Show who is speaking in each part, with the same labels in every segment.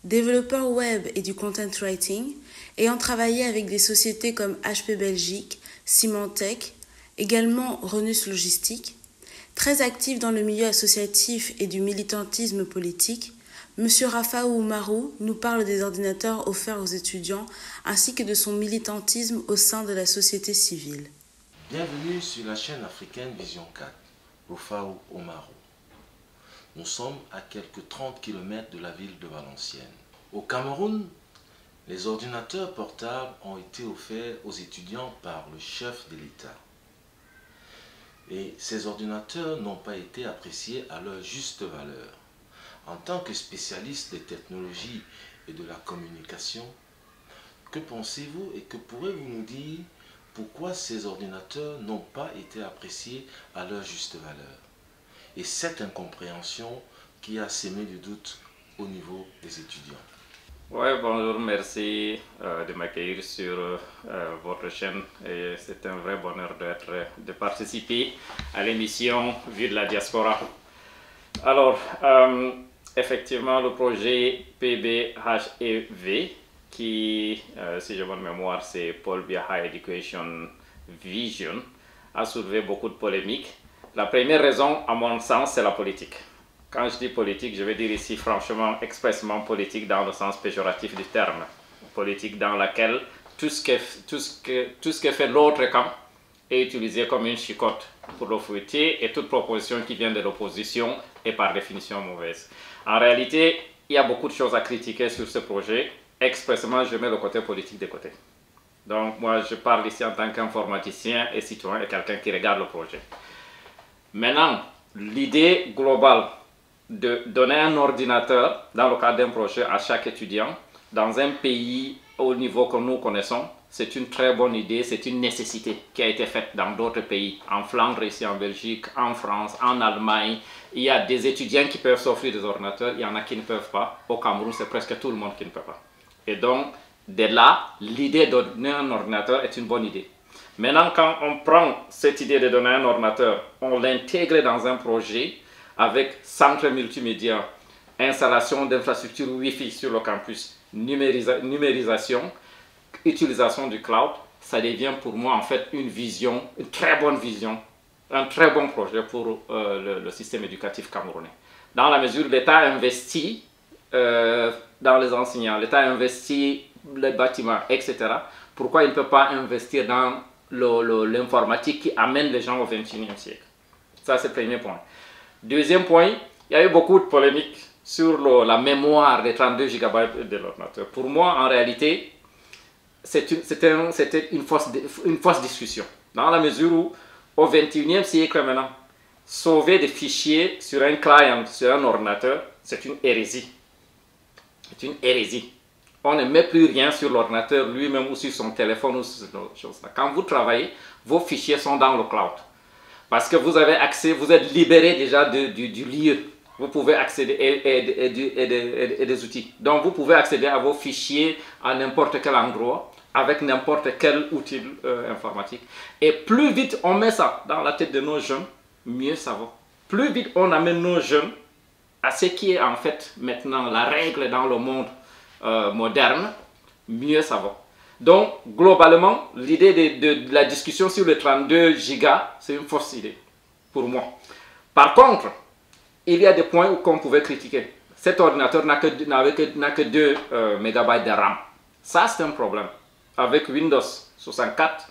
Speaker 1: développeur web et du content writing, ayant travaillé avec des sociétés comme HP Belgique, Symantec, également Renus Logistique. Très actif dans le milieu associatif et du militantisme politique, M. Rafaou Oumarou nous parle des ordinateurs offerts aux étudiants ainsi que de son militantisme au sein de la société civile.
Speaker 2: Bienvenue sur la chaîne africaine Vision 4, Rafaou Oumarou. Nous sommes à quelques 30 km de la ville de Valenciennes. Au Cameroun, les ordinateurs portables ont été offerts aux étudiants par le chef de l'État. Et ces ordinateurs n'ont pas été appréciés à leur juste valeur. En tant que spécialiste des technologies et de la communication, que pensez-vous et que pourrez-vous nous dire pourquoi ces ordinateurs n'ont pas été appréciés à leur juste valeur? Et cette incompréhension qui a sémé du doute au niveau des étudiants.
Speaker 3: Oui, bonjour, merci de m'accueillir sur votre chaîne. C'est un vrai bonheur de participer à l'émission Vue de la diaspora. Alors, effectivement, le projet PBHEV, qui, si j'ai bonne mémoire, c'est Paul Biya High Education Vision, a soulevé beaucoup de polémiques. La première raison, à mon sens, c'est la politique. Quand je dis politique, je veux dire ici franchement, expressément politique dans le sens péjoratif du terme. Politique dans laquelle tout ce que fait l'autre camp est utilisé comme une chicotte pour le fouetter et toute proposition qui vient de l'opposition est par définition mauvaise. En réalité, il y a beaucoup de choses à critiquer sur ce projet. Expressément, je mets le côté politique de côté. Donc moi, je parle ici en tant qu'informaticien et citoyen et quelqu'un qui regarde le projet. Maintenant, l'idée globale de donner un ordinateur dans le cadre d'un projet à chaque étudiant dans un pays au niveau que nous connaissons, c'est une très bonne idée, c'est une nécessité qui a été faite dans d'autres pays, en Flandre, ici en Belgique, en France, en Allemagne. Il y a des étudiants qui peuvent s'offrir des ordinateurs, il y en a qui ne peuvent pas. Au Cameroun, c'est presque tout le monde qui ne peut pas. Et donc, de là, l'idée de donner un ordinateur est une bonne idée. Maintenant, quand on prend cette idée de donner un ordinateur, on l'intègre dans un projet avec centre multimédia, installation d'infrastructures Wi-Fi sur le campus, numérisation, utilisation du cloud, ça devient pour moi en fait une vision, une très bonne vision, un très bon projet pour le système éducatif camerounais. Dans la mesure où l'État investit dans les enseignants, l'État investit les bâtiments, etc. Pourquoi il ne peut pas investir dans l'informatique qui amène les gens au XXIe siècle? Ça, c'est le premier point. Deuxième point, il y a eu beaucoup de polémiques sur la mémoire des 32 GB de l'ordinateur. Pour moi, en réalité, c'était une fausse discussion. Dans la mesure où, au XXIe siècle maintenant, sauver des fichiers sur un client, sur un ordinateur, c'est une hérésie. C'est une hérésie. On ne met plus rien sur l'ordinateur lui-même ou sur son téléphone ou sur cette chose-là. Quand vous travaillez, vos fichiers sont dans le cloud. Parce que vous avez accès, vous êtes libéré déjà du lieu. Vous pouvez accéder et des outils. Donc vous pouvez accéder à vos fichiers à n'importe quel endroit, avec n'importe quel outil informatique. Et plus vite on met ça dans la tête de nos jeunes, mieux ça va. Plus vite on amène nos jeunes à ce qui est en fait maintenant la règle dans le monde moderne, mieux ça va. Donc, globalement, l'idée de la discussion sur les 32 gigas, c'est une fausse idée, pour moi. Par contre, il y a des points qu'on pouvait critiquer. Cet ordinateur n'a que 2 MB de RAM. Ça, c'est un problème. Avec Windows 64,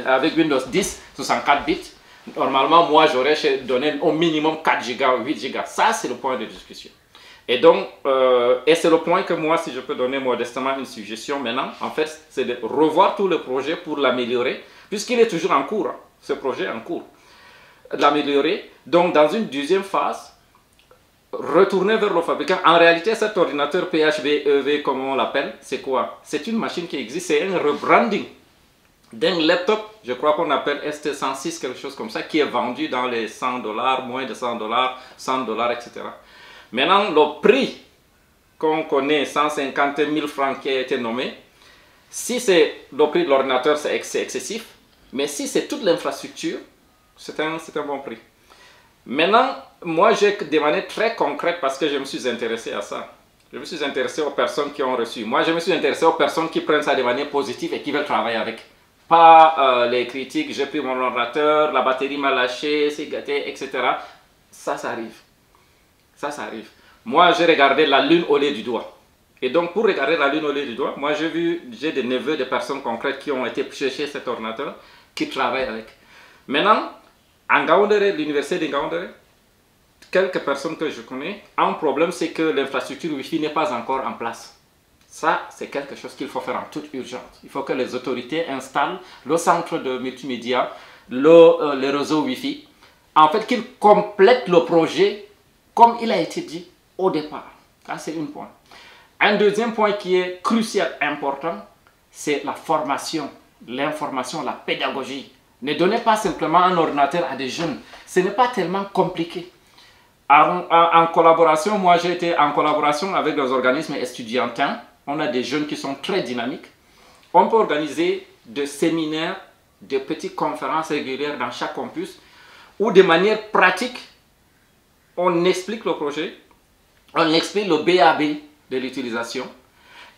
Speaker 3: avec Windows 10, 64 bits, normalement, moi, j'aurais donné au minimum 4 gigas ou 8 gigas. Ça, c'est le point de discussion. Et donc, et c'est le point que moi, si je peux donner modestement une suggestion maintenant, en fait, c'est de revoir tout le projet pour l'améliorer, puisqu'il est toujours en cours, hein, ce projet est en cours. L'améliorer, donc dans une deuxième phase, retourner vers le fabricant. En réalité, cet ordinateur PHEV, comme on l'appelle, c'est quoi? C'est une machine qui existe, c'est un rebranding d'un laptop, je crois qu'on appelle ST106, quelque chose comme ça, qui est vendu dans les $100, moins de $100, $100, etc. Maintenant, le prix qu'on connaît, 150 000 francs qui a été nommé, si c'est le prix de l'ordinateur, c'est excessif, mais si c'est toute l'infrastructure, c'est un bon prix. Maintenant, moi j'ai des manières très concrètes parce que je me suis intéressé à ça. Je me suis intéressé aux personnes qui ont reçu. Moi, je me suis intéressé aux personnes qui prennent ça de manière positive et qui veulent travailler avec. Pas les critiques, j'ai pris mon ordinateur, la batterie m'a lâché, c'est gâté, etc. Ça arrive. Ça arrive. Moi, j'ai regardé la lune au lait du doigt. Et donc, pour regarder la lune au lait du doigt, moi, j'ai des neveux de personnes concrètes qui ont été chercher cet ordinateur, qui travaillent avec. Maintenant, en Ngaoundéré, l'université de Ngaoundéré, quelques personnes que je connais, un problème, c'est que l'infrastructure Wi-Fi n'est pas encore en place. Ça, c'est quelque chose qu'il faut faire en toute urgence. Il faut que les autorités installent le centre de multimédia, le réseau Wi-Fi, en fait, qu'ils complètent le projet comme il a été dit au départ. Ça, c'est un point. Un deuxième point qui est crucial, important, c'est la formation, l'information, la pédagogie. Ne donnez pas simplement un ordinateur à des jeunes. Ce n'est pas tellement compliqué. En collaboration, moi j'ai été en collaboration avec des organismes étudiantins. On a des jeunes qui sont très dynamiques. On peut organiser des séminaires, des petites conférences régulières dans chaque campus où de manière pratique, on explique le projet, on explique le BAB de l'utilisation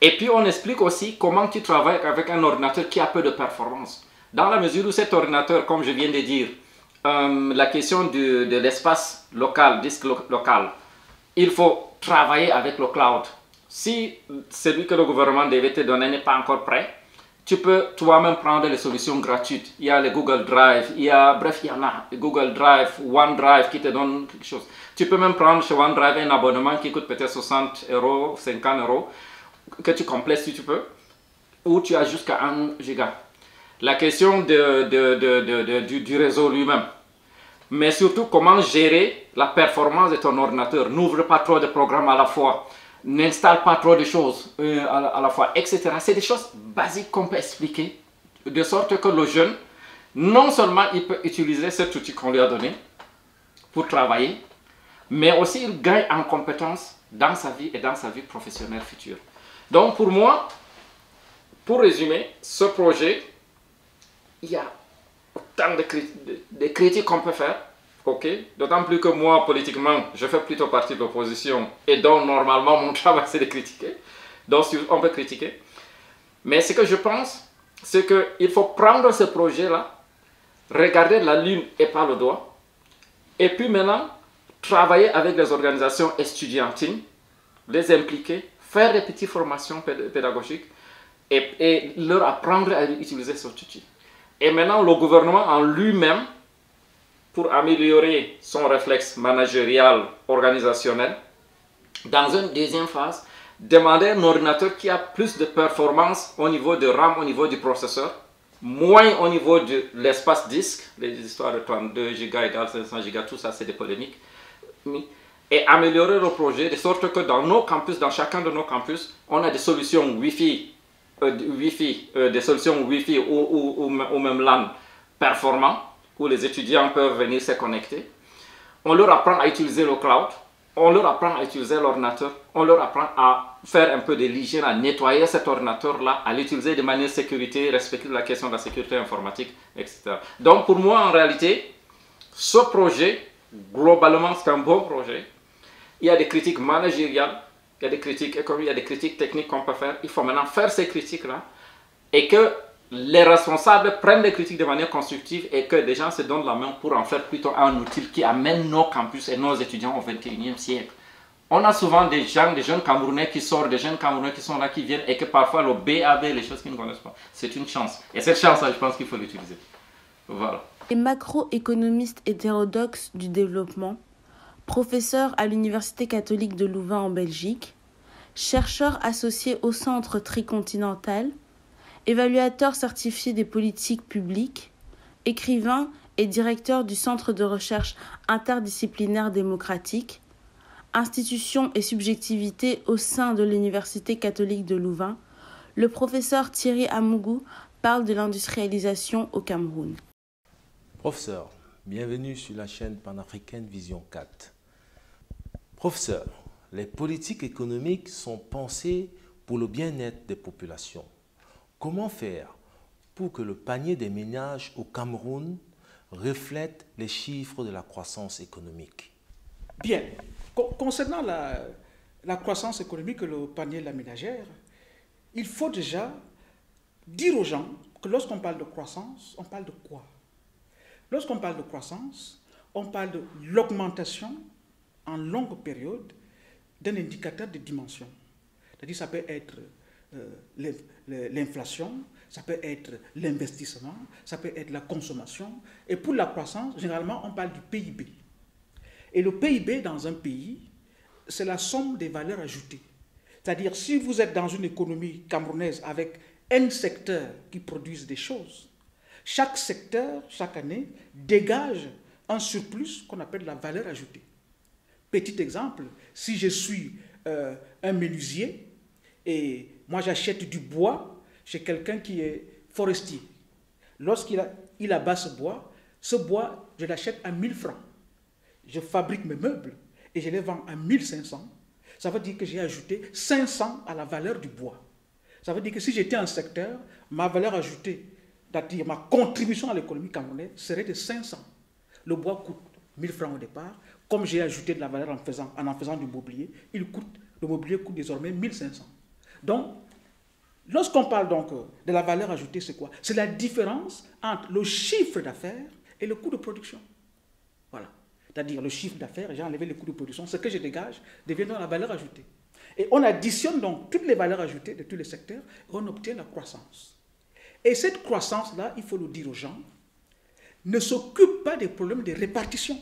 Speaker 3: et puis on explique aussi comment tu travailles avec un ordinateur qui a peu de performance. Dans la mesure où cet ordinateur, comme je viens de dire, la question de l'espace local, disque local, il faut travailler avec le cloud. Si celui que le gouvernement devait te donner n'est pas encore prêt, tu peux toi-même prendre les solutions gratuites. Il y a les Google Drive, il y en a, Google Drive, OneDrive qui te donne quelque chose. Tu peux même prendre chez OneDrive un abonnement qui coûte peut-être 60 €, 50 €, que tu complètes si tu peux, ou tu as jusqu'à 1 giga. La question du réseau lui-même, mais surtout comment gérer la performance de ton ordinateur. N'ouvre pas trop de programmes à la fois, n'installe pas trop de choses à la fois, etc. C'est des choses basiques qu'on peut expliquer, de sorte que le jeune, non seulement il peut utiliser cet outil qu'on lui a donné pour travailler, mais aussi il gagne en compétences dans sa vie et dans sa vie professionnelle future. Donc pour moi, pour résumer, ce projet, il y a autant de critiques qu'on peut faire, ok? D'autant plus que moi, politiquement, je fais plutôt partie de l'opposition et donc normalement mon travail c'est de critiquer. Donc on peut critiquer. Mais ce que je pense, c'est qu'il faut prendre ce projet-là, regarder la lune et pas le doigt, et puis maintenant travailler avec les organisations estudiantines, les impliquer, faire des petites formations pédagogiques et leur apprendre à utiliser cet outil. Et maintenant, le gouvernement en lui-même, pour améliorer son réflexe managérial, organisationnel, dans une deuxième phase, demander un ordinateur qui a plus de performance au niveau de RAM, au niveau du processeur, moins au niveau de l'espace disque, les histoires de 32 Go égale 500 Go, tout ça c'est des polémiques, et améliorer le projet de sorte que dans nos campus, dans chacun de nos campus, on a des solutions Wi-Fi, des solutions Wi-Fi ou même LAN performants, où les étudiants peuvent venir se connecter. On leur apprend à utiliser le cloud, on leur apprend à utiliser l'ordinateur, on leur apprend à faire un peu de l'hygiène, à nettoyer cet ordinateur-là, à l'utiliser de manière sécurité, respecter la question de la sécurité informatique, etc. Donc pour moi, en réalité, ce projet, globalement, c'est un bon projet. Il y a des critiques managériales, il y a des critiques économiques, il y a des critiques techniques qu'on peut faire. Il faut maintenant faire ces critiques-là et que les responsables prennent les critiques de manière constructive et que les gens se donnent la main pour en faire plutôt un outil qui amène nos campus et nos étudiants au XXIe siècle. On a souvent des jeunes Camerounais qui sortent, des jeunes Camerounais qui sont là, qui viennent et que parfois le BAB, les choses qu'ils ne connaissent pas, c'est une chance. Et cette chance-là, je pense qu'il faut l'utiliser. Voilà.
Speaker 1: Et macroéconomiste hétérodoxe du développement, professeur à l'Université catholique de Louvain en Belgique, chercheur associé au Centre tricontinental, évaluateur certifié des politiques publiques, écrivain et directeur du Centre de recherche interdisciplinaire démocratique, institution et subjectivité au sein de l'Université catholique de Louvain, le professeur Thierry Amougou parle de l'industrialisation au Cameroun.
Speaker 2: Professeur, bienvenue sur la chaîne panafricaine Vision 4. Professeur, les politiques économiques sont pensées pour le bien-être des populations. Comment faire pour que le panier des ménages au Cameroun reflète les chiffres de la croissance économique?
Speaker 4: Bien. Concernant la croissance économique et le panier de la ménagère, il faut déjà dire aux gens que lorsqu'on parle de croissance, on parle de quoi? Lorsqu'on parle de croissance, on parle de l'augmentation en longue période d'un indicateur de dimension. C'est-à-dire ça peut être l'inflation, ça peut être l'investissement, ça peut être la consommation. Et pour la croissance, généralement, on parle du PIB. Et le PIB dans un pays, c'est la somme des valeurs ajoutées. C'est-à-dire, si vous êtes dans une économie camerounaise avec N secteurs qui produisent des choses, chaque secteur, chaque année, dégage un surplus qu'on appelle la valeur ajoutée. Petit exemple, si je suis un menuisier et moi j'achète du bois chez quelqu'un qui est forestier, lorsqu'il abat ce bois, je l'achète à 1000 francs. Je fabrique mes meubles et je les vends à 1500. Ça veut dire que j'ai ajouté 500 à la valeur du bois. Ça veut dire que si j'étais un secteur, ma valeur ajoutée, c'est-à-dire ma contribution à l'économie camerounaise, serait de 500. Le bois coûte 1000 francs au départ. Comme j'ai ajouté de la valeur en faisant du mobilier, le mobilier coûte désormais 1500. Donc, lorsqu'on parle donc de la valeur ajoutée, c'est quoi? C'est la différence entre le chiffre d'affaires et le coût de production. Voilà. C'est-à-dire le chiffre d'affaires, j'ai enlevé le coût de production, ce que je dégage devient donc la valeur ajoutée. Et on additionne donc toutes les valeurs ajoutées de tous les secteurs et on obtient la croissance. Et cette croissance-là, il faut le dire aux gens, ne s'occupe pas des problèmes de répartition.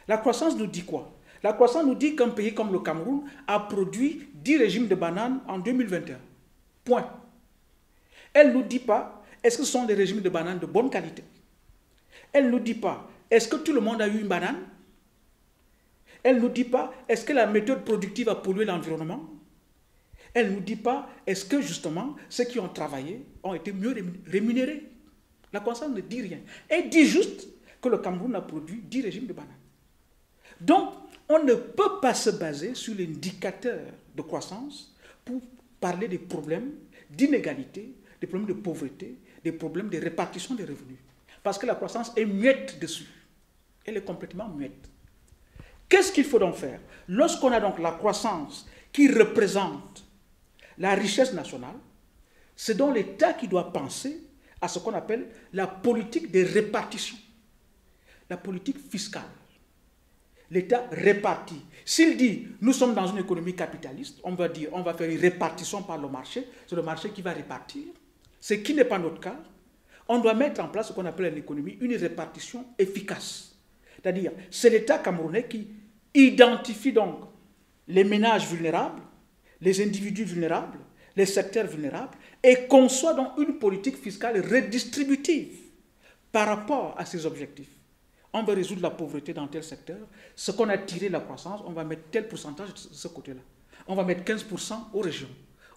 Speaker 4: La croissance nous dit quoi? La croissance nous dit qu'un pays comme le Cameroun a produit 10 régimes de bananes en 2021. Point. Elle ne nous dit pas, est-ce que ce sont des régimes de bananes de bonne qualité? Elle ne nous dit pas, est-ce que tout le monde a eu une banane? Elle ne nous dit pas, est-ce que la méthode productive a pollué l'environnement? Elle ne nous dit pas, est-ce que justement ceux qui ont travaillé ont été mieux rémunérés? La croissance ne dit rien. Elle dit juste que le Cameroun a produit 10 régimes de bananes. Donc, on ne peut pas se baser sur l'indicateur de croissance pour parler des problèmes d'inégalité, des problèmes de pauvreté, des problèmes de répartition des revenus. Parce que la croissance est muette dessus. Elle est complètement muette. Qu'est-ce qu'il faut donc faire? Lorsqu'on a donc la croissance qui représente la richesse nationale, c'est donc l'État qui doit penser à ce qu'on appelle la politique de répartition, la politique fiscale. L'État répartit. S'il dit, nous sommes dans une économie capitaliste, on va dire, on va faire une répartition par le marché, c'est le marché qui va répartir, ce qui n'est pas notre cas. On doit mettre en place ce qu'on appelle en économie une répartition efficace. C'est-à-dire, c'est l'État camerounais qui identifie donc les ménages vulnérables, les individus vulnérables, les secteurs vulnérables, et conçoit donc une politique fiscale redistributive par rapport à ces objectifs. On va résoudre la pauvreté dans tel secteur. Ce qu'on a tiré de la croissance, on va mettre tel pourcentage de ce côté-là. On va mettre 15% aux régions.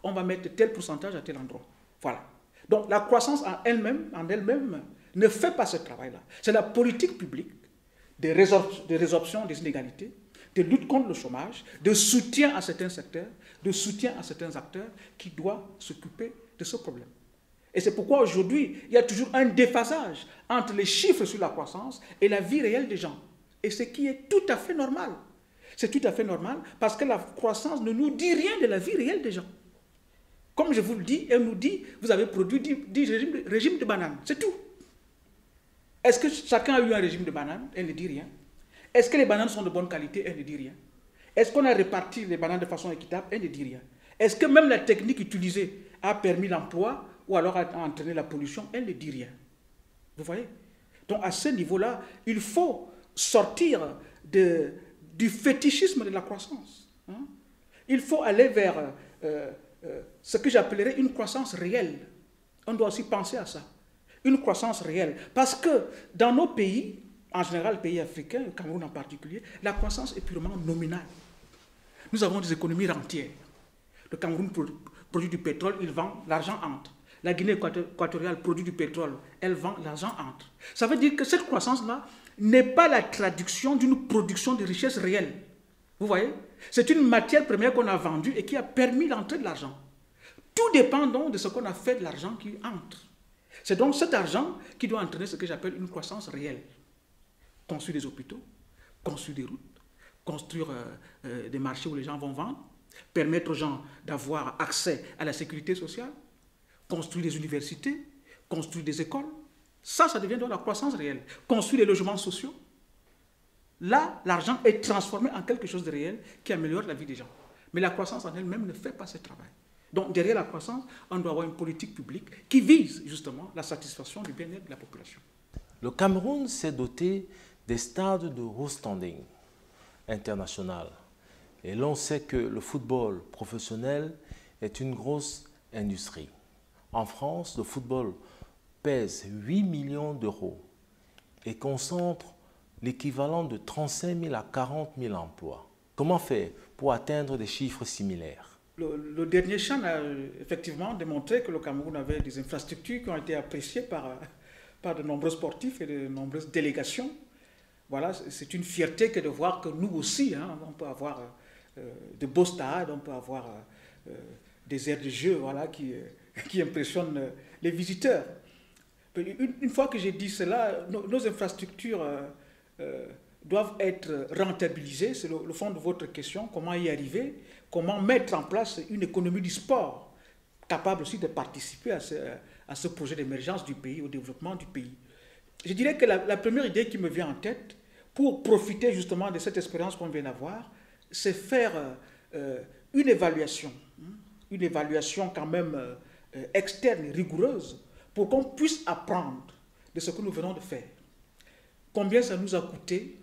Speaker 4: On va mettre tel pourcentage à tel endroit. Voilà. Donc la croissance en elle-même ne fait pas ce travail-là. C'est la politique publique de résorption des inégalités, de lutte contre le chômage, de soutien à certains secteurs, de soutien à certains acteurs qui doivent s'occuper de ce problème. Et c'est pourquoi aujourd'hui, il y a toujours un déphasage entre les chiffres sur la croissance et la vie réelle des gens. Et ce qui est tout à fait normal. C'est tout à fait normal parce que la croissance ne nous dit rien de la vie réelle des gens. Comme je vous le dis, elle nous dit, vous avez produit 10 régimes de bananes. C'est tout. Est-ce que chacun a eu un régime de bananes? Elle ne dit rien. Est-ce que les bananes sont de bonne qualité? Elle ne dit rien. Est-ce qu'on a réparti les bananes de façon équitable? Elle ne dit rien. Est-ce que même la technique utilisée a permis l'emploi ou alors a entraîné la pollution? Elle ne dit rien. Vous voyez? Donc à ce niveau-là, il faut sortir du fétichisme de la croissance. Hein? Il faut aller vers ce que j'appellerais une croissance réelle. On doit aussi penser à ça. Une croissance réelle. Parce que dans nos pays, en général, pays africains, le Cameroun en particulier, la croissance est purement nominale. Nous avons des économies rentières. Le Cameroun produit du pétrole, il vend, l'argent entre. La Guinée équatoriale produit du pétrole, elle vend, l'argent entre. Ça veut dire que cette croissance-là n'est pas la traduction d'une production de richesse réelle. Vous voyez? C'est une matière première qu'on a vendue et qui a permis l'entrée de l'argent. Tout dépend donc de ce qu'on a fait de l'argent qui entre. C'est donc cet argent qui doit entraîner ce que j'appelle une croissance réelle. Construire des hôpitaux, construire des routes, construire des marchés où les gens vont vendre, permettre aux gens d'avoir accès à la sécurité sociale, construire des universités, construire des écoles. Ça devient donc la croissance réelle. Construire des logements sociaux. Là, l'argent est transformé en quelque chose de réel qui améliore la vie des gens. Mais la croissance en elle-même ne fait pas ce travail. Donc, derrière la croissance, on doit avoir une politique publique qui vise justement la satisfaction du bien-être de la population.
Speaker 2: Le Cameroun s'est doté des stades de haut standing international. Et l'on sait que le football professionnel est une grosse industrie. En France, le football pèse 8 millions d'euros et concentre l'équivalent de 35 000 à 40 000 emplois. Comment faire pour atteindre des chiffres similaires?
Speaker 4: Le dernier CHAN a effectivement démontré que le Cameroun avait des infrastructures qui ont été appréciées par de nombreux sportifs et de nombreuses délégations. Voilà, c'est une fierté que de voir que nous aussi, hein, on peut avoir de beaux stades, on peut avoir des aires de jeu, voilà, qui impressionnent les visiteurs. Une fois que j'ai dit cela, nos infrastructures doivent être rentabilisées. C'est le fond de votre question, comment y arriver, comment mettre en place une économie du sport capable aussi de participer à ce projet d'émergence du pays, au développement du pays. Je dirais que la première idée qui me vient en tête, pour profiter justement de cette expérience qu'on vient d'avoir, c'est faire une évaluation quand même externe, rigoureuse, pour qu'on puisse apprendre de ce que nous venons de faire. Combien ça nous a coûté,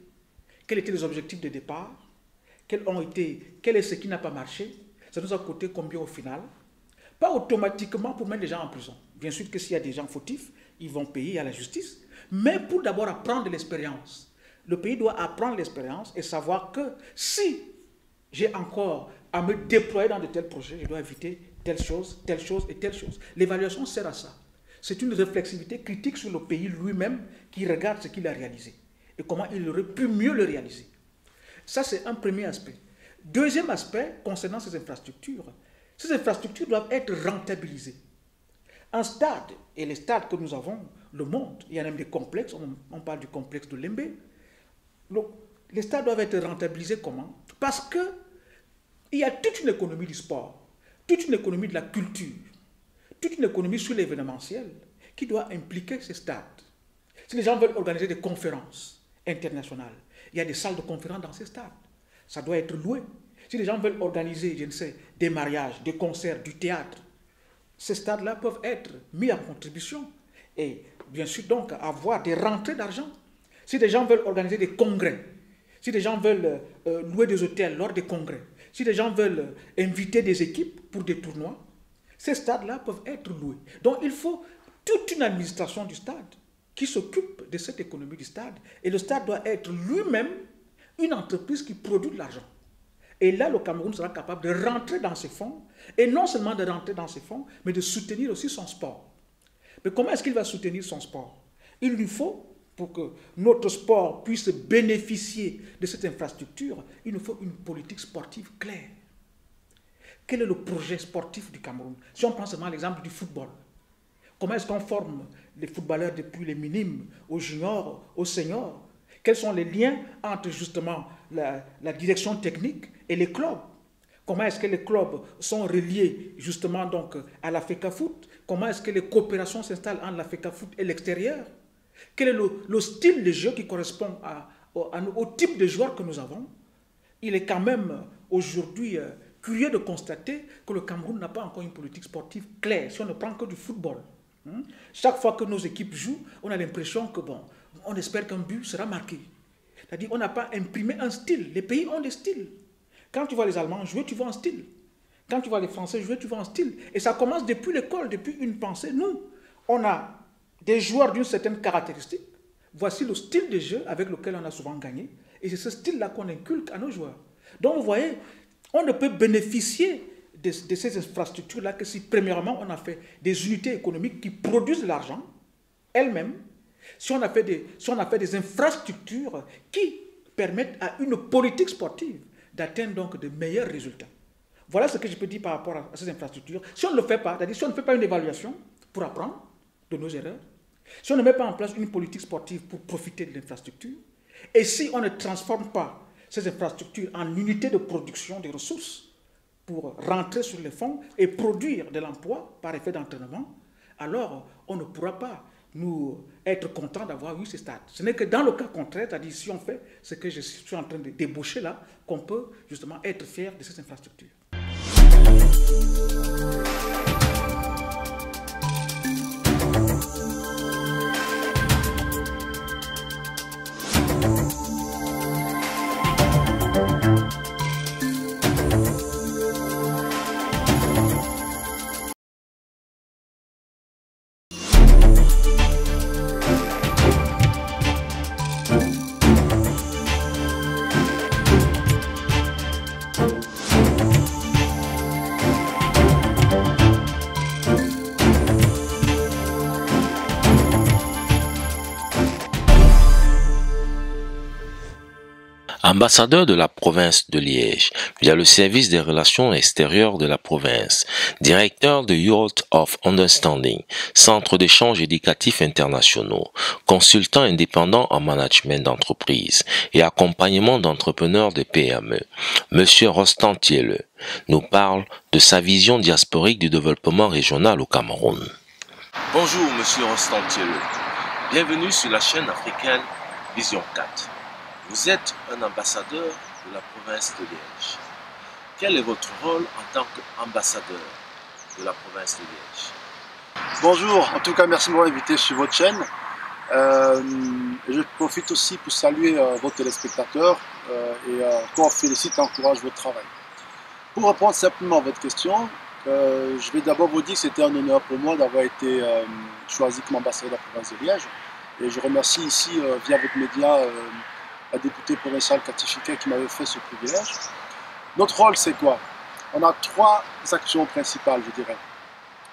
Speaker 4: quels étaient les objectifs de départ, quel est ce qui n'a pas marché, ça nous a coûté combien au final. Pas automatiquement pour mettre les gens en prison. Bien sûr que s'il y a des gens fautifs, ils vont payer à la justice, mais pour d'abord apprendre de l'expérience. Le pays doit apprendre l'expérience et savoir que si j'ai encore à me déployer dans de tels projets, je dois éviter telle chose et telle chose. L'évaluation sert à ça. C'est une réflexivité critique sur le pays lui-même qui regarde ce qu'il a réalisé et comment il aurait pu mieux le réaliser. Ça, c'est un premier aspect. Deuxième aspect, concernant ces infrastructures doivent être rentabilisées. Un stade, et les stades que nous avons le montrent, il y a même des complexes, on parle du complexe de Lembe. Les stades doivent être rentabilisés comment? Parce qu'il y a toute une économie du sport, toute une économie de la culture, toute une économie sur l'événementiel qui doit impliquer ces stades. Si les gens veulent organiser des conférences internationales, il y a des salles de conférences dans ces stades. Ça doit être loué. Si les gens veulent organiser, je ne sais, des mariages, des concerts, du théâtre, ces stades-là peuvent être mis en contribution et bien sûr donc avoir des rentrées d'argent. Si les gens veulent organiser des congrès, si les gens veulent louer des hôtels lors des congrès, si les gens veulent inviter des équipes pour des tournois, ces stades-là peuvent être loués. Donc il faut toute une administration du stade qui s'occupe de cette économie du stade. Et le stade doit être lui-même une entreprise qui produit de l'argent. Et là, le Cameroun sera capable de rentrer dans ces fonds, et non seulement de rentrer dans ces fonds, mais de soutenir aussi son sport. Mais comment est-ce qu'il va soutenir son sport? Il lui faut, pour que notre sport puisse bénéficier de cette infrastructure, il nous faut une politique sportive claire. Quel est le projet sportif du Cameroun? Si on prend seulement l'exemple du football, comment est-ce qu'on forme les footballeurs depuis les minimes, aux juniors, aux seniors? Quels sont les liens entre justement la direction technique et les clubs? Comment est-ce que les clubs sont reliés justement donc à la FECAFOOT? Comment est-ce que les coopérations s'installent entre la FECAFOOT et l'extérieur? Quel est le style de jeu qui correspond au type de joueurs que nous avons? Il est quand même aujourd'hui curieux de constater que le Cameroun n'a pas encore une politique sportive claire, si on ne prend que du football. Chaque fois que nos équipes jouent, on a l'impression que bon, on espère qu'un but sera marqué. C'est-à-dire qu'on n'a pas imprimé un style. Les pays ont des styles. Quand tu vois les Allemands jouer, tu vois un style. Quand tu vois les Français jouer, tu vois un style. Et ça commence depuis l'école, depuis une pensée. Nous, on a des joueurs d'une certaine caractéristique. Voici le style de jeu avec lequel on a souvent gagné. Et c'est ce style-là qu'on inculque à nos joueurs. Donc, vous voyez, on ne peut bénéficier de ces infrastructures-là que si, premièrement, on a fait des unités économiques qui produisent de l'argent, elles-mêmes, si on a fait des infrastructures qui permettent à une politique sportive d'atteindre donc de meilleurs résultats. Voilà ce que je peux dire par rapport à ces infrastructures. Si on ne le fait pas, c'est-à-dire si on ne fait pas une évaluation pour apprendre de nos erreurs, si on ne met pas en place une politique sportive pour profiter de l'infrastructure, et si on ne transforme pas ces infrastructures en unités de production des ressources pour rentrer sur les fonds et produire de l'emploi par effet d'entraînement, alors on ne pourra pas nous être content d'avoir eu ces stades. Ce n'est que dans le cas contraire, c'est-à-dire si on fait ce que je suis en train de débaucher là, qu'on peut justement être fier de ces infrastructures.
Speaker 2: Ambassadeur de la province de Liège via le service des relations extérieures de la province, directeur de Youth of Understanding, centre d'échanges éducatifs internationaux, consultant indépendant en management d'entreprise et accompagnement d'entrepreneurs de PME, Monsieur Rostand Thiele nous parle de sa vision diasporique du développement régional au Cameroun. Bonjour Monsieur Rostand Thiele, bienvenue sur la chaîne africaine Vision 4. Vous êtes un ambassadeur de la province de Liège. Quel est votre rôle en tant qu'ambassadeur de la province de Liège?
Speaker 5: Bonjour, en tout cas merci de m'avoir invité sur votre chaîne. Je profite aussi pour saluer vos téléspectateurs et encore félicite et encourage votre travail. Pour répondre simplement à votre question, je vais d'abord vous dire que c'était un honneur pour moi d'avoir été choisi comme ambassadeur de la province de Liège. Et je remercie ici, via votre média, la députée provinciale Katifiké qui m'avait fait ce privilège. Notre rôle, c'est quoi? On a trois actions principales, je dirais.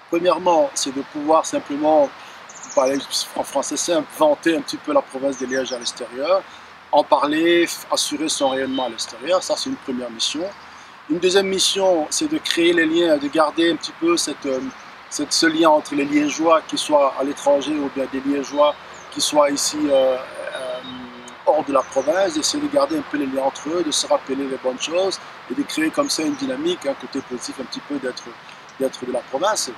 Speaker 5: Premièrement, c'est de pouvoir simplement, pour parler en français simple, vanter un petit peu la province de Liège à l'extérieur, en parler, assurer son rayonnement à l'extérieur. Ça, c'est une première mission. Une deuxième mission, c'est de créer les liens, de garder un petit peu ce lien entre les Liégeois qui soient à l'étranger ou bien des Liégeois qui soient ici hors de la province, d'essayer de garder un peu les liens entre eux, de se rappeler les bonnes choses et de créer comme ça une dynamique, un côté positif un petit peu d'être de la province.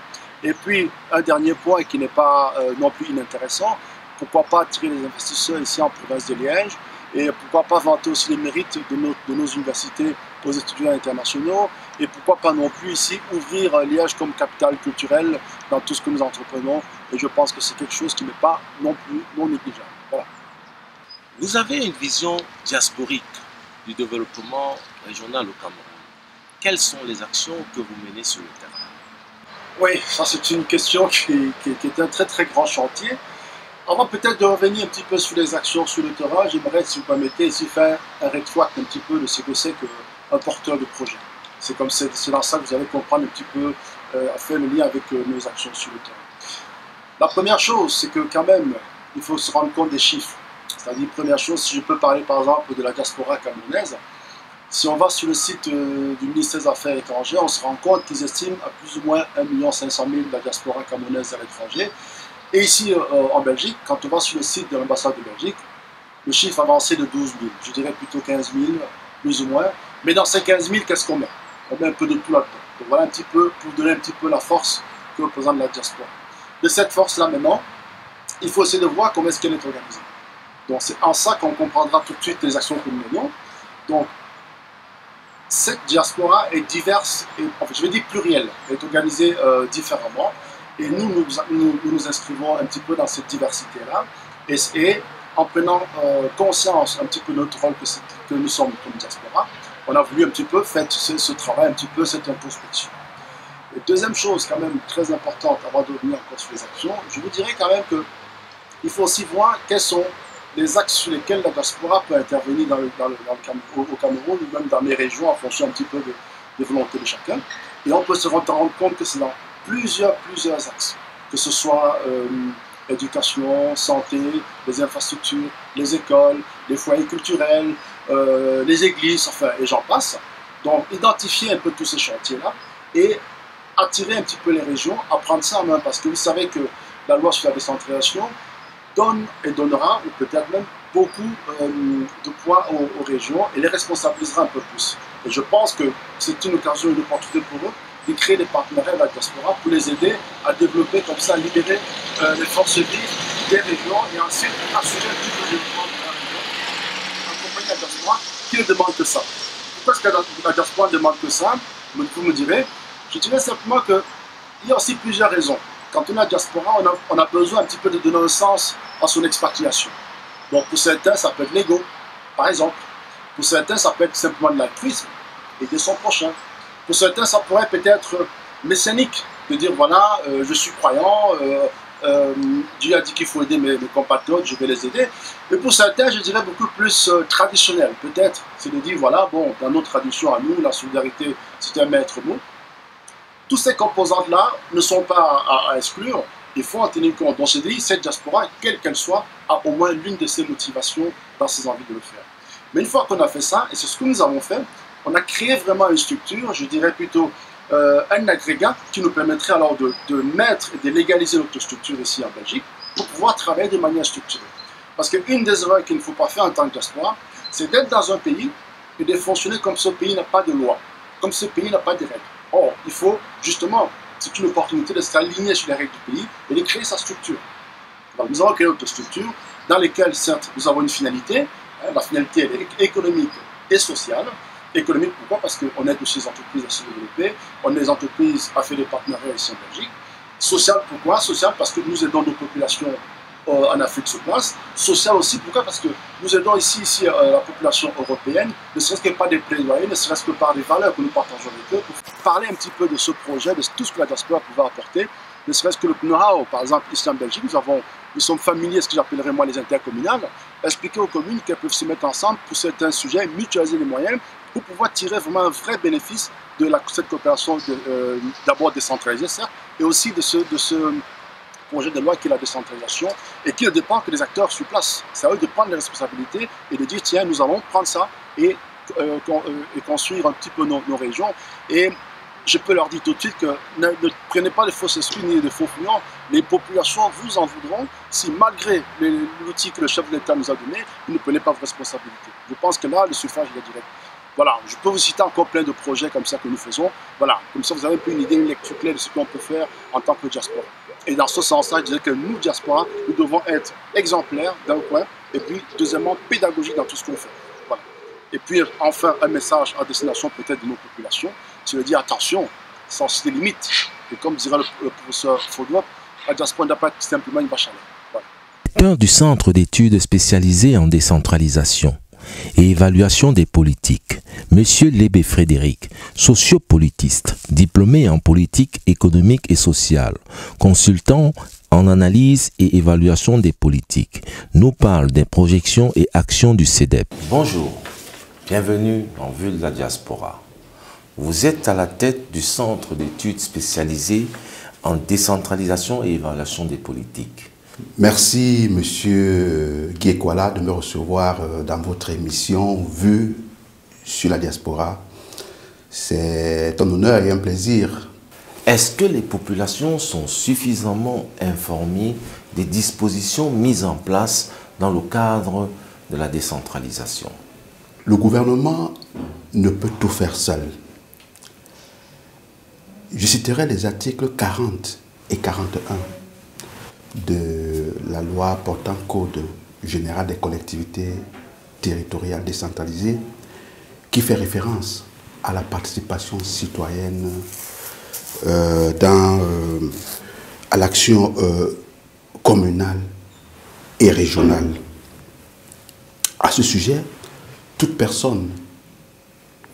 Speaker 5: Et puis, un dernier point qui n'est pas non plus inintéressant, pourquoi pas attirer les investisseurs ici en province de Liège et pourquoi pas vanter aussi les mérites de nos universités aux étudiants internationaux et pourquoi pas non plus ici ouvrir Liège comme capitale culturelle dans tout ce que nous entreprenons. Et je pense que c'est quelque chose qui n'est pas non plus non négligeable. Voilà.
Speaker 2: Vous avez une vision diasporique du développement régional au Cameroun. Quelles sont les actions que vous menez sur le terrain?
Speaker 5: Oui, ça c'est une question qui est un très très grand chantier. Avant peut-être de revenir un petit peu sur les actions sur le terrain, j'aimerais, si vous permettez, ici faire un rétroact un petit peu de ce que c'est qu'un porteur de projet. C'est dans ça que vous allez comprendre un petit peu, à faire le lien avec nos actions sur le terrain. La première chose, c'est que quand même, il faut se rendre compte des chiffres. C'est-à-dire, première chose, si je peux parler par exemple de la diaspora camerounaise, si on va sur le site du ministère des Affaires étrangères, on se rend compte qu'ils estiment à plus ou moins 1 500 000 la diaspora camerounaise à l'étranger. Et ici en Belgique, quand on va sur le site de l'ambassade de Belgique, le chiffre avancé de 12 000, je dirais plutôt 15 000, plus ou moins. Mais dans ces 15 000, qu'est-ce qu'on met? On met un peu de tout là-dedans. Donc voilà un petit peu, pour donner un petit peu la force que représente la diaspora. De cette force-là maintenant, il faut essayer de voir comment est-ce qu'elle est organisée. Donc c'est en ça qu'on comprendra tout de suite les actions que nous menons. Donc cette diaspora est diverse, et, enfin je vais dire plurielle, elle est organisée différemment. Et nous nous inscrivons un petit peu dans cette diversité-là. Et en prenant conscience un petit peu de notre rôle que nous sommes comme diaspora, on a voulu un petit peu faire ce travail, un petit peu cette introspection. Et deuxième chose quand même très importante avant de revenir encore sur les actions, je vous dirais quand même qu'il faut aussi voir quels sont les axes sur lesquels la diaspora peut intervenir au Cameroun ou même dans les régions en fonction un petit peu des volontés de chacun. Et on peut se rendre compte que c'est dans plusieurs axes, que ce soit éducation, santé, les infrastructures, les écoles, les foyers culturels, les églises, enfin, et j'en passe. Donc, identifier un peu tous ces chantiers-là et attirer un petit peu les régions à prendre ça en main, parce que vous savez que la loi sur la décentralisation donne et donnera, ou peut-être même beaucoup de poids aux régions et les responsabilisera un peu plus. Et je pense que c'est une occasion, une opportunité pour eux de créer des partenariats avec la diaspora pour les aider à développer comme ça, à libérer les forces vives des régions et ensuite assurer un petit peu de développement de la région, accompagner la diaspora qui ne demande que ça. Pourquoi est-ce que la diaspora ne demande que ça? Vous me direz. Je dirais simplement qu'il y a aussi plusieurs raisons. Quand on a diaspora, on a besoin un petit peu de donner un sens à son expatriation. Donc pour certains, ça peut être l'ego, par exemple. Pour certains, ça peut être simplement de l'altruisme, aider son prochain. Pour certains, ça pourrait peut-être mécanique, de dire voilà, je suis croyant, Dieu a dit qu'il faut aider mes compatriotes, je vais les aider. Mais pour certains, je dirais beaucoup plus traditionnel, peut-être. C'est de dire voilà, bon, dans nos traditions à nous, la solidarité, c'est un maître mot. Toutes ces composantes-là ne sont pas à exclure. Il faut en tenir compte. Donc, je dis, cette diaspora, quelle qu'elle soit, a au moins l'une de ses motivations dans ses envies de le faire. Mais une fois qu'on a fait ça, et c'est ce que nous avons fait, on a créé vraiment une structure, je dirais plutôt un agrégat qui nous permettrait alors de mettre et de légaliser notre structure ici en Belgique pour pouvoir travailler de manière structurée. Parce qu'une des erreurs qu'il ne faut pas faire en tant que diaspora, c'est d'être dans un pays et de fonctionner comme ce pays n'a pas de loi, comme ce pays n'a pas de règles. Or, il faut justement, c'est une opportunité de s'aligner sur les règles du pays et de créer sa structure. Alors, nous avons créé notre structure dans laquelle, certes, nous avons une finalité. La finalité est économique et sociale. Économique, pourquoi? Parce qu'on aide aussi les entreprises à se développer, on aide les entreprises à faire des partenariats ici en Belgique. Social, pourquoi? Social, parce que nous aidons nos populations en Afrique sur place. Social aussi, pourquoi? Parce que nous aidons ici la population européenne, ne serait-ce que par des plaidoyers, ne serait-ce que par des valeurs que nous partageons avec eux, pour parler un petit peu de ce projet, de tout ce que la diaspora pouvait apporter, ne serait-ce que le know-how, par exemple, ici en Belgique, nous sommes familiers, ce que j'appellerais moi les intercommunales, expliquer aux communes qu'elles peuvent se mettre ensemble pour certains sujets, mutualiser les moyens, pour pouvoir tirer vraiment un vrai bénéfice de cette coopération d'abord décentralisée, certes, et aussi de ce projet de loi qui est la décentralisation et qui ne dépend que des acteurs sur place. C'est à eux de prendre les responsabilités et de dire tiens, nous allons prendre ça et construire un petit peu nos régions. Et je peux leur dire tout de suite que ne prenez pas de faux esprits ni de faux fuyants. Les populations vous en voudront si malgré l'outil que le chef de l'État nous a donné, vous ne prenez pas vos responsabilités. Je pense que là, le suffrage est direct. Voilà, je peux vous citer encore plein de projets comme ça que nous faisons. Voilà, comme ça vous avez un peu une idée, une lecture claire de ce qu'on peut faire en tant que diaspora. Et dans ce sens-là, je dirais que nous, diaspora, nous devons être exemplaires d'un coin, et puis deuxièmement, pédagogiques dans tout ce qu'on fait. Voilà. Et puis enfin, un message à destination peut-être de nos populations, c'est de dire attention, sans des limites. Et comme dirait le professeur Faudouin, la diaspora ne doit pas être simplement une vache à lait. Voilà.
Speaker 2: Directeur du Centre d'études spécialisées en décentralisation et évaluation des politiques, Monsieur Lébé Frédéric, sociopolitiste, diplômé en politique économique et sociale, consultant en analyse et évaluation des politiques, nous parle des projections et actions du CEDEP. Bonjour, bienvenue en Vue de la Diaspora. Vous êtes à la tête du Centre d'études spécialisées en décentralisation et évaluation des politiques.
Speaker 6: Merci, Monsieur Guékwala, de me recevoir dans votre émission Vue sur la diaspora. C'est un honneur et un plaisir.
Speaker 2: Est-ce que les populations sont suffisamment informées des dispositions mises en place dans le cadre de la décentralisation?
Speaker 6: Le gouvernement ne peut tout faire seul. Je citerai les articles 40 et 41 de la loi portant Code général des collectivités territoriales décentralisées qui fait référence à la participation citoyenne à l'action communale et régionale. À ce sujet, toute personne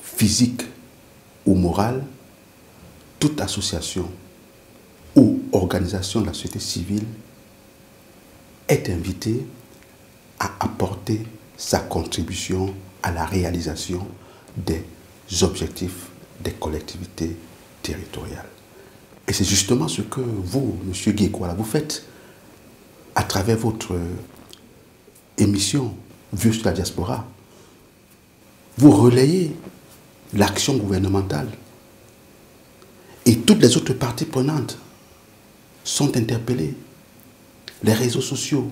Speaker 6: physique ou morale, toute association ou organisation de la société civile est invitée à apporter sa contribution à la réalisation des objectifs des collectivités territoriales. Et c'est justement ce que vous, M. Guékwala, vous faites à travers votre émission Vue sur la diaspora. Vous relayez l'action gouvernementale et toutes les autres parties prenantes sont interpellées. Les réseaux sociaux,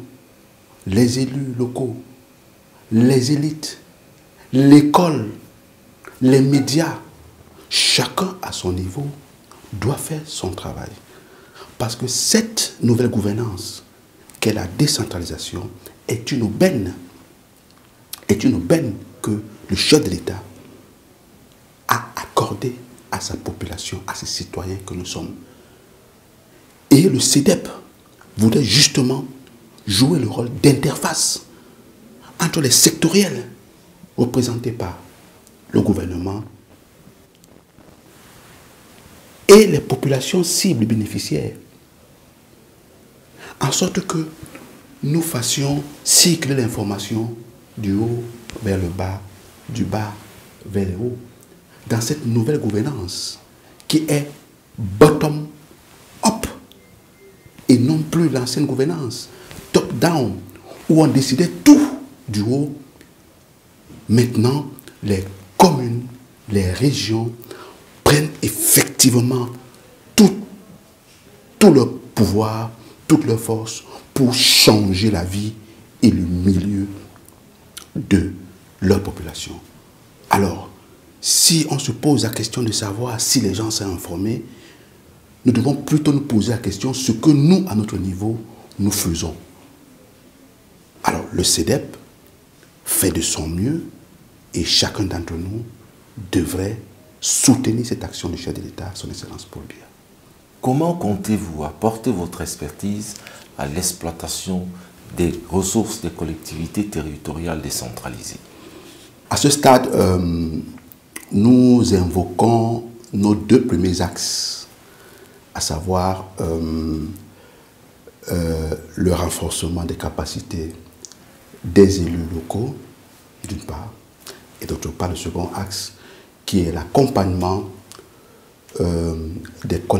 Speaker 6: les élus locaux, les élites, l'école, les médias, chacun à son niveau doit faire son travail. Parce que cette nouvelle gouvernance, qu'est la décentralisation, est une aubaine que le chef de l'État a accordée à sa population, à ses citoyens que nous sommes. Et le CEDEP voulait justement jouer le rôle d'interface entre les sectoriels représentés par le gouvernement et les populations cibles bénéficiaires, en sorte que nous fassions circuler l'information du haut vers le bas, du bas vers le haut, dans cette nouvelle gouvernance qui est bottom-up et non plus l'ancienne gouvernance top-down, où on décidait tout du haut. Maintenant, les communes, les régions prennent effectivement tout leur pouvoir, toute leur force pour changer la vie et le milieu de leur population. Alors, si on se pose la question de savoir si les gens sont informés, nous devons plutôt nous poser la question ce que nous, à notre niveau, nous faisons. Alors, le CEDEP fait de son mieux et chacun d'entre nous devrait soutenir cette action du chef de l'État, son Excellence Paul Biya.
Speaker 2: Comment comptez-vous apporter votre expertise à l'exploitation des ressources des collectivités territoriales décentralisées?
Speaker 6: À ce stade, nous invoquons nos deux premiers axes, à savoir le renforcement des capacités des élus locaux, d'une part, et d'autre part, le second axe, qui est l'accompagnement des collectivités